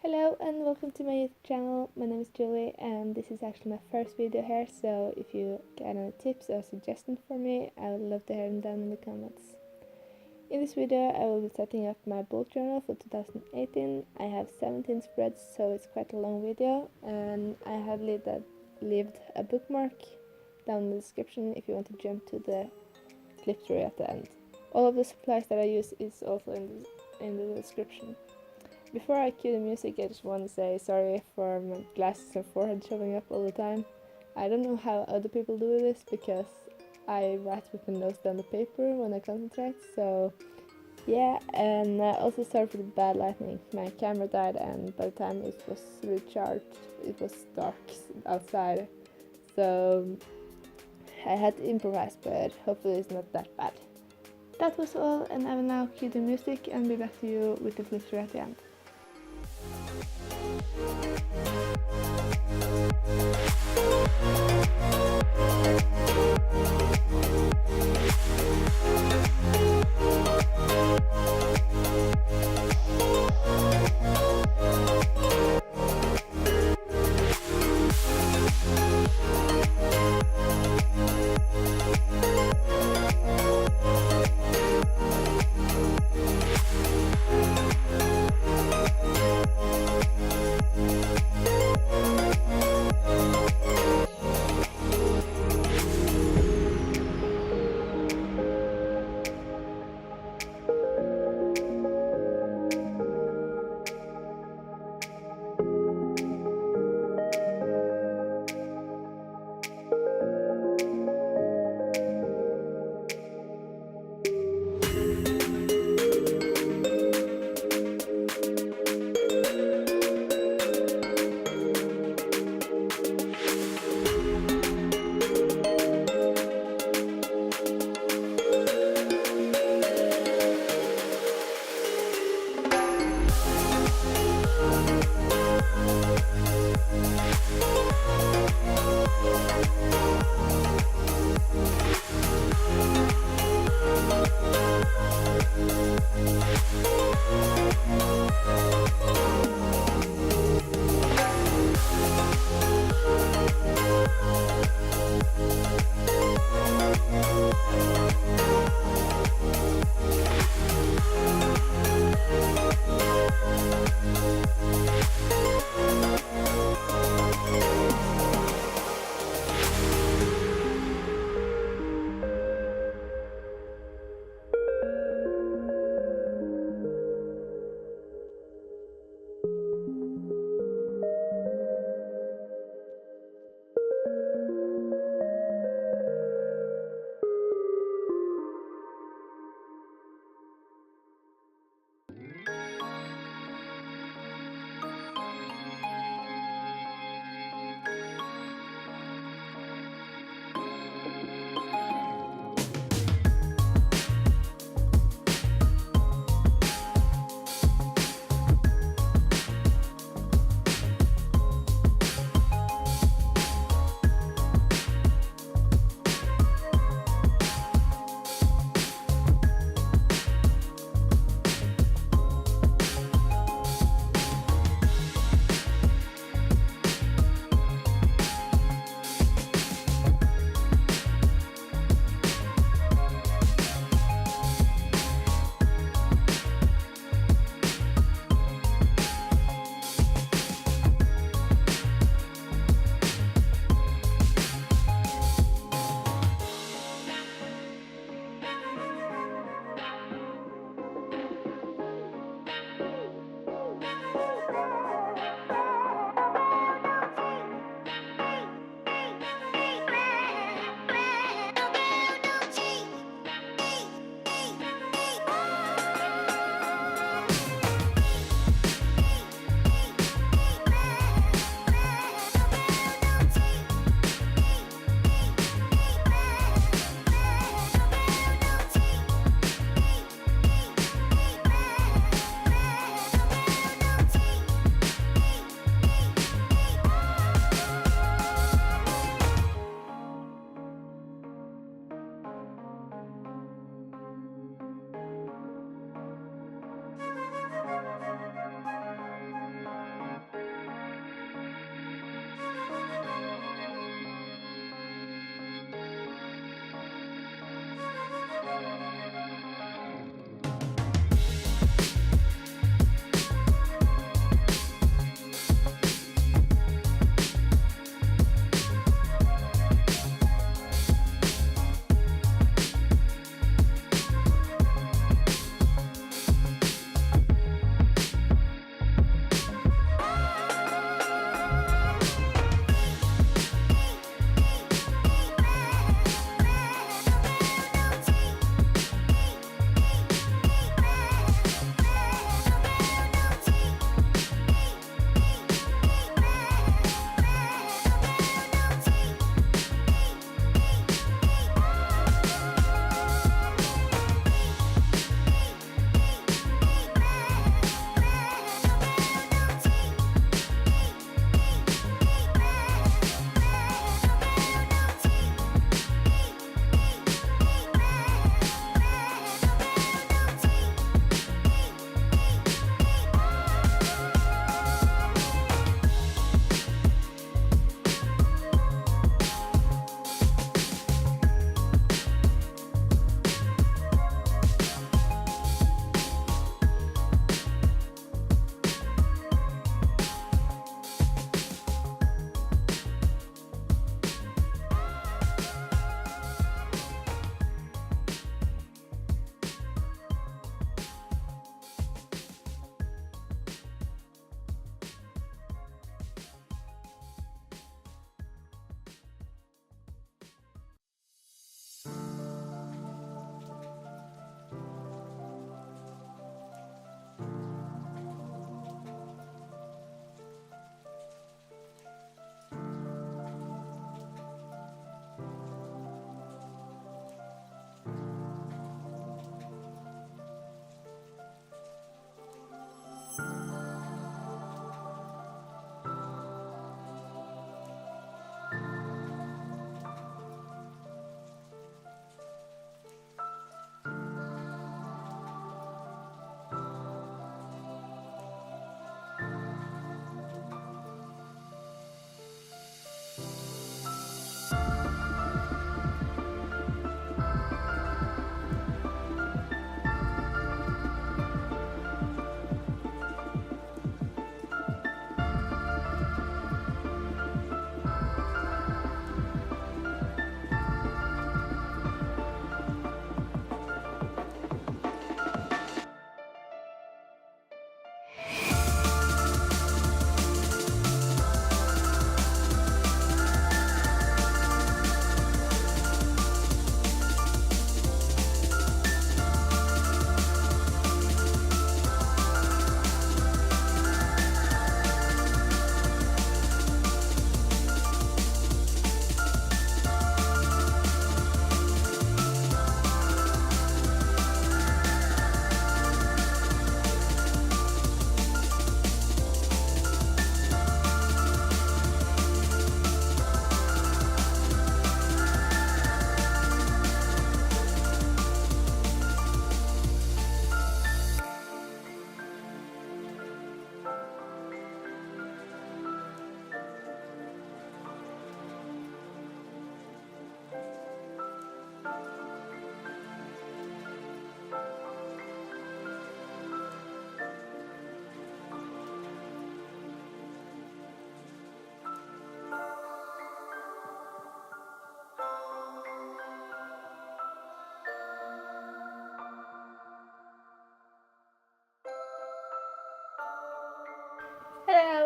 Hello and welcome to my YouTube channel. My name is Julie and this is actually my first video here, so if you got any tips or suggestions for me, I would love to hear them down in the comments. In this video I will be setting up my bullet journal for 2018. I have 17 spreads, so it's quite a long video, and I have left a bookmark down in the description if you want to jump to the flip through at the end. All of the supplies that I use is also in the description. Before I cue the music, I just want to say sorry for my glasses and forehead showing up all the time. I don't know how other people do this because I write with my nose down the paper when I concentrate, so yeah. And also sorry for the bad lighting. My camera died, and by the time it was recharged it was dark outside, so I had to improvise, but hopefully it's not that bad. That was all, and I will now cue the music and be back to you with the flip through at the end.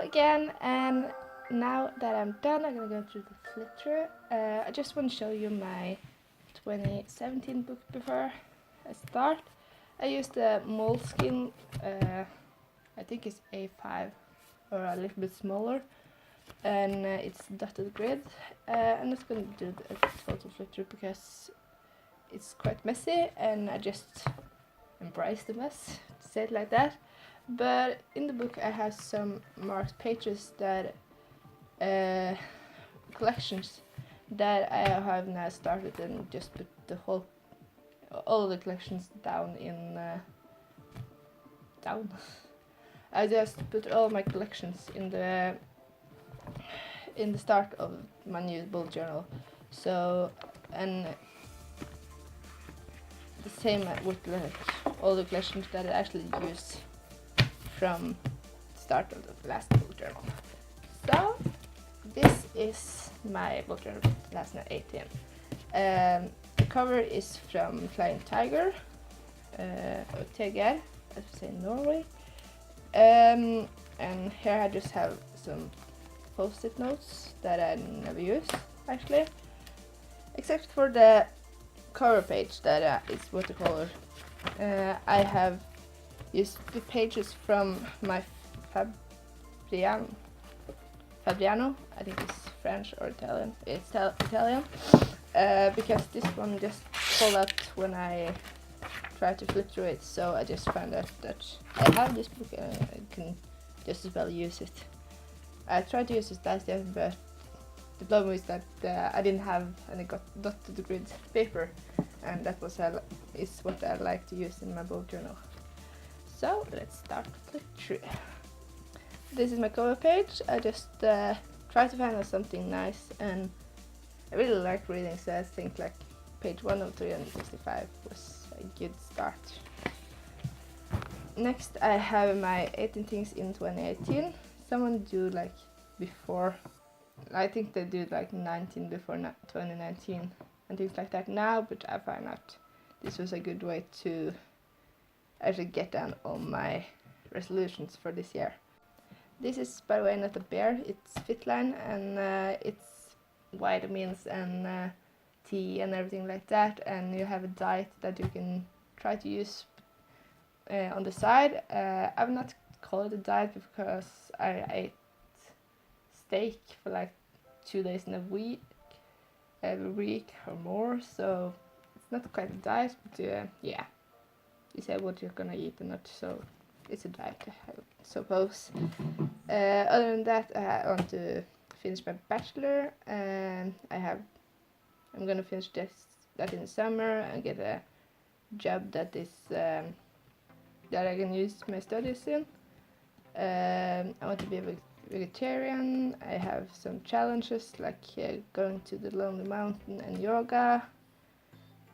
again, and now that I'm done, I'm gonna go through the flip through. I just want to show you my 2017 book before I start. I used the Moleskine, I think it's A5 or a little bit smaller, and it's dotted grid. I'm not gonna do the total flip through because it's quite messy, and I just embrace the mess, to say it like that. But in the book I have some marked pages that collections that I have now started and just put all the collections down in down. I just put all my collections in the start of my new bullet journal. So, and the same with like all the collections that I actually use from the start of the last bullet journal. So this is my bullet journal 2018. The cover is from Flying Tiger, or Tiger, as we say in Norway. And here I just have some post-it notes that I never use actually, except for the cover page that is watercolor. I have used the pages from my Fabriano, I think it's French or Italian. It's Italian, because this one just fall out when I try to flip through it. So I just found out that I have this book and I can just as well use it. I tried to use it last year, but the problem is that I didn't have any dotted grid paper, and that is what I like to use in my bullet journal. So let's start flip through. This is my cover page. I just try to find out something nice, and I really like reading, so I think like page 1 of 365 was a good start. Next I have my 18 things in 2018. Someone do like before, I think they do like 19 before 2019 and things like that now, but I find out this was a good way to actually get down all my resolutions for this year. This is, by the way, not a bear, it's fineliner, and it's vitamins and tea and everything like that, and you have a diet that you can try to use on the side. I would not call it a diet because I ate steak for like 2 days in a week, every week or more, so it's not quite a diet, but yeah, you say what you're gonna eat or not, so it's a diet, I suppose. Other than that, I want to finish my bachelor, and I'm gonna finish that in the summer and get a job that is that I can use my studies in. I want to be a vegetarian. I have some challenges like going to the Lonely Mountain and yoga.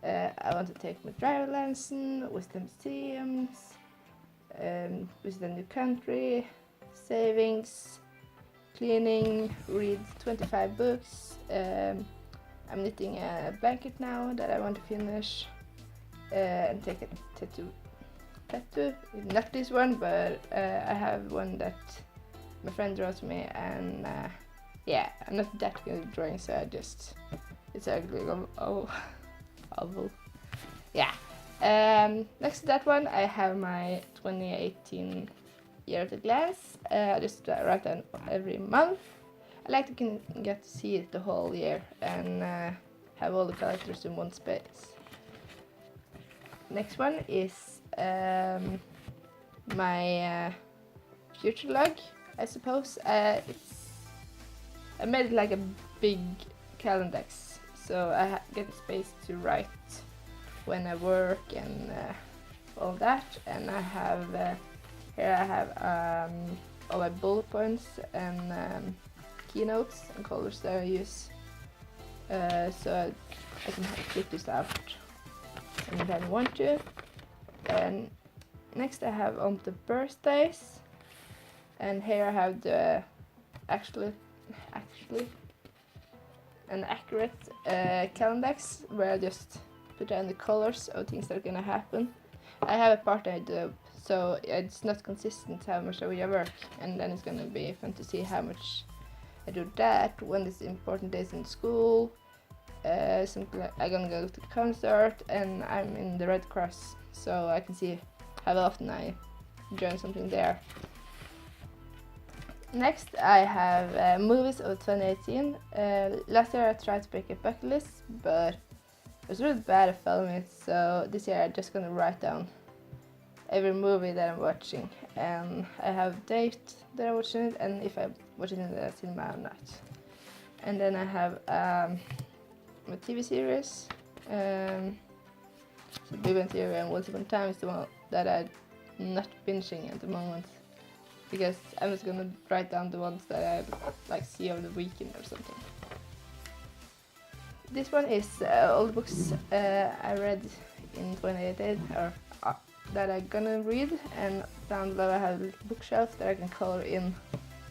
I want to take my driver license, visit museums, visit a new country, savings, cleaning, read 25 books. I'm knitting a blanket now that I want to finish, and take a tattoo. Not this one, but I have one that my friend draws me, and yeah, I'm not that good at drawing, so it's ugly oval. Yeah. Next to that one, I have my 2018 year at a glance. I just write down every month. I like to get to see it the whole year and have all the characters in one space. Next one is my future log, I suppose. I made it like a big calendar, so I get space to write when I work and all that. And I have here I have all my bullet points and keynotes and colors that I use, so I can flip this out anytime I want to. And next I have on the birthdays, and here I have the actually an accurate calendar where I just put down the colors of things that are gonna happen. I have a part I do so it's not consistent how much I work, and then it's gonna be fun to see how much I do that when there's important days in school. Something like I'm gonna go to the concert, and I'm in the Red Cross, so I can see how often I join something there. Next, I have movies of 2018. Last year I tried to make a bucket list, but it was really bad at filming it, so this year I'm just gonna write down every movie that I'm watching, and I have date that I'm watching it, and if I'm watching it in the cinema or not. And then I have my TV series. So Pigment and Once Upon a Time is the one that I'm not binging at the moment, because I'm just gonna write down the ones that I like see over the weekend or something. This one is all the books I read in 2018 or that I'm gonna read, and down below I have a bookshelf that I can color in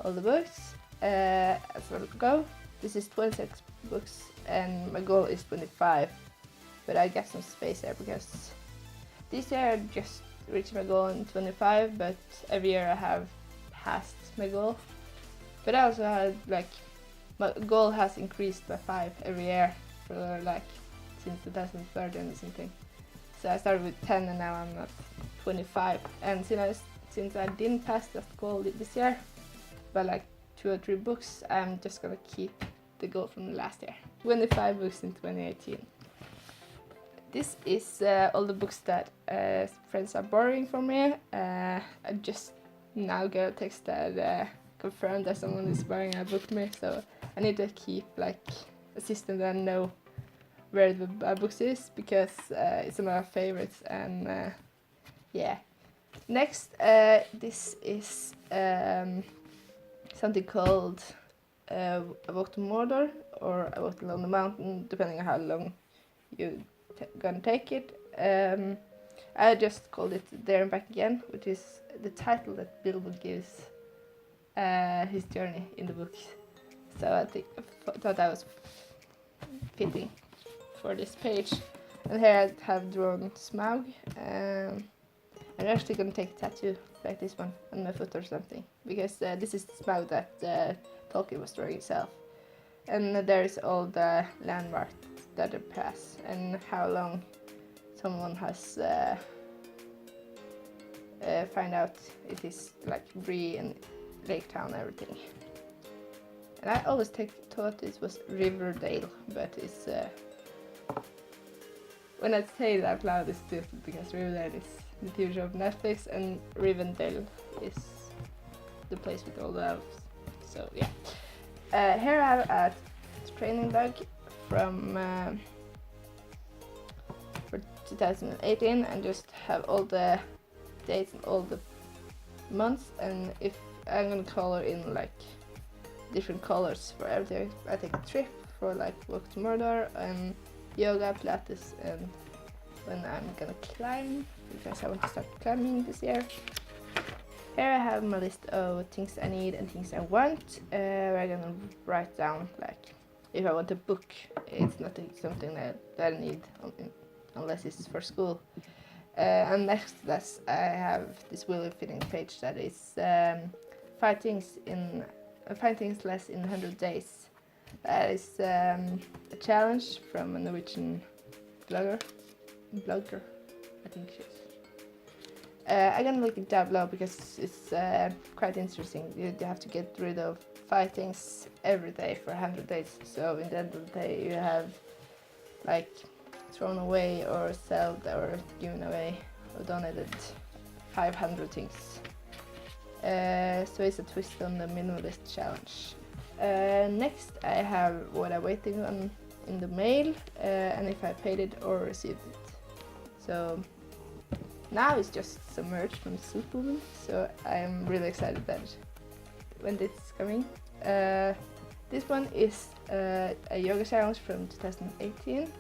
all the books as I go. This is 26 books and my goal is 25, but I got some space there because this year I just reached my goal in 25, but every year I have passed my goal. But I also had like, my goal has increased by 5 every year for like since 2013 or something. So I started with 10 and now I'm at 25. And since I didn't pass that goal this year by like 2 or 3 books, I'm just gonna keep the goal from last year. 25 books in 2018. This is all the books that friends are borrowing from me. I just now got a text that confirmed that someone is borrowing a book from me, so I need to keep like a system that I know where the books is, because it's one of my favorites. And yeah. Next, this is something called a walk to Mordor or a walk along the mountain, depending on how long you gonna take it. I just called it There and Back Again, which is the title that Bilbo gives his journey in the book. So I thought that was fitting for this page. And here I have drawn Smaug. I'm actually gonna take a tattoo like this one on my foot or something, because this is the Smaug that Tolkien was drawing himself. And there is all the landmarks that they pass and how long someone has find out it is like Bree and Lake Town and everything. And I always thought it was Riverdale, but it's when I say it out loud it's stupid, because Riverdale is the TV show of Netflix and Rivendell is the place with all the elves. So yeah. Here I have a training log from for 2018, and just have all the dates and all the months, and if I'm gonna color in like different colors for everything. I take a trip for like walk to Mordor and yoga, Pilates, and when I'm gonna climb, because I want to start climbing this year. Here I have my list of things I need and things I want, where I'm gonna write down like if I want a book. It's not something that I need unless it's for school. And next to that I have this wheel fitting page that is 5 things less in 100 days. That is a challenge from a Norwegian blogger, I think she is. I'm gonna link it down below because it's quite interesting. You have to get rid of 5 things every day for 100 days. So in the end of the day you have like thrown away or sold or given away or donated 500 things. So it's a twist on the minimalist challenge. Next I have what I'm waiting on in the mail, and if I paid it or received it. So now it's just submerged from Superwoman, so I'm really excited that when this is coming. This one is a yoga challenge from 2018.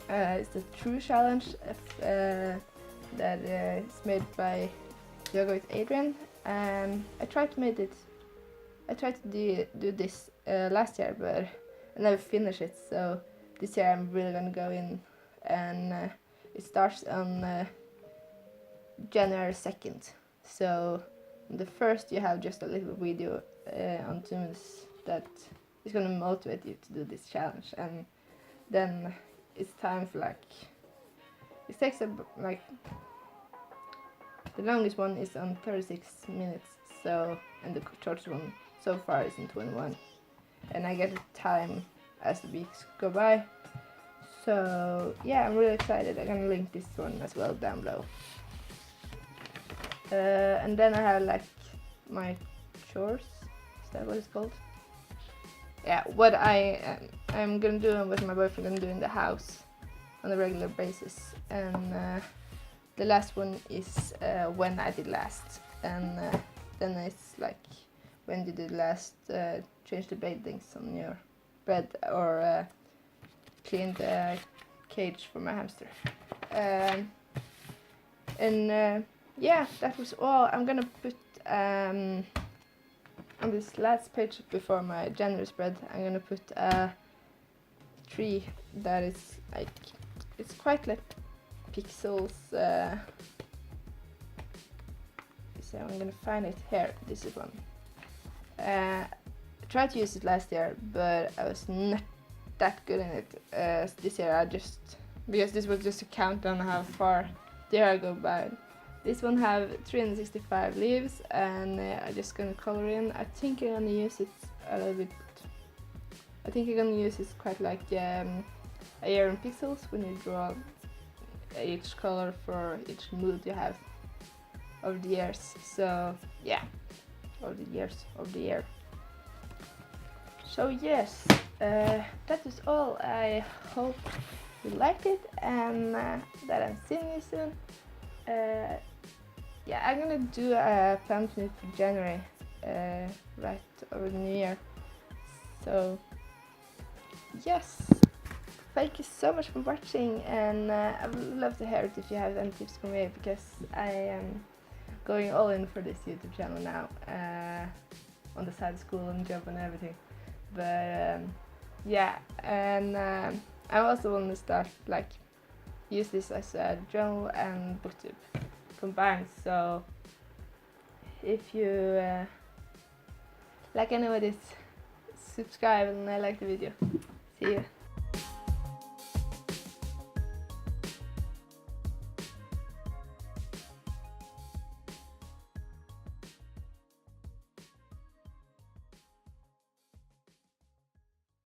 It's the True Challenge that is made by Yoga with Adrian. I tried to do this last year, but I never finished it. So this year I'm really gonna go in, and it starts on January 2nd. So the first you have just a little video on 2 minutes that is gonna motivate you to do this challenge, and then it's time for like, it takes like, the longest one is on 36 minutes, so, and the shortest one so far is in 21, and I get a time as the weeks go by. So yeah, I'm really excited. I'm gonna link this one as well down below. And then I have like my chores, is that what it's called? Yeah, what I'm gonna do and what my boyfriend gonna do in the house on a regular basis. And the last one is when I did last, and then it's like when you did last, change the beddings on your bed, or clean the cage for my hamster. Yeah, that was all. I'm gonna put on this last page before my January spread, I'm gonna put a tree that is like, it's quite like pixels. So I'm gonna find it here. This is one. I tried to use it last year, but I was not that good in it. This year I just, because this was just a count on how far the year I go by. This one have 365 leaves, and I'm just gonna color in. I think I'm gonna use it a little bit. I think I'm gonna use it quite like a year in pixels when you draw each color for each mood you have over the years. So yeah, over the years of the year. So yes, that is all. I hope you liked it, and that I'm seeing you soon. Yeah, I'm gonna do a plan to meet for January, right over the New Year. So yes, thank you so much for watching, and I would love to hear it if you have any tips for me, because I am going all in for this YouTube channel now, on the side of school and job and everything. But yeah, and I also want to start like use this as a journal and booktube combined. So if you like any of this, subscribe and like the video. See you.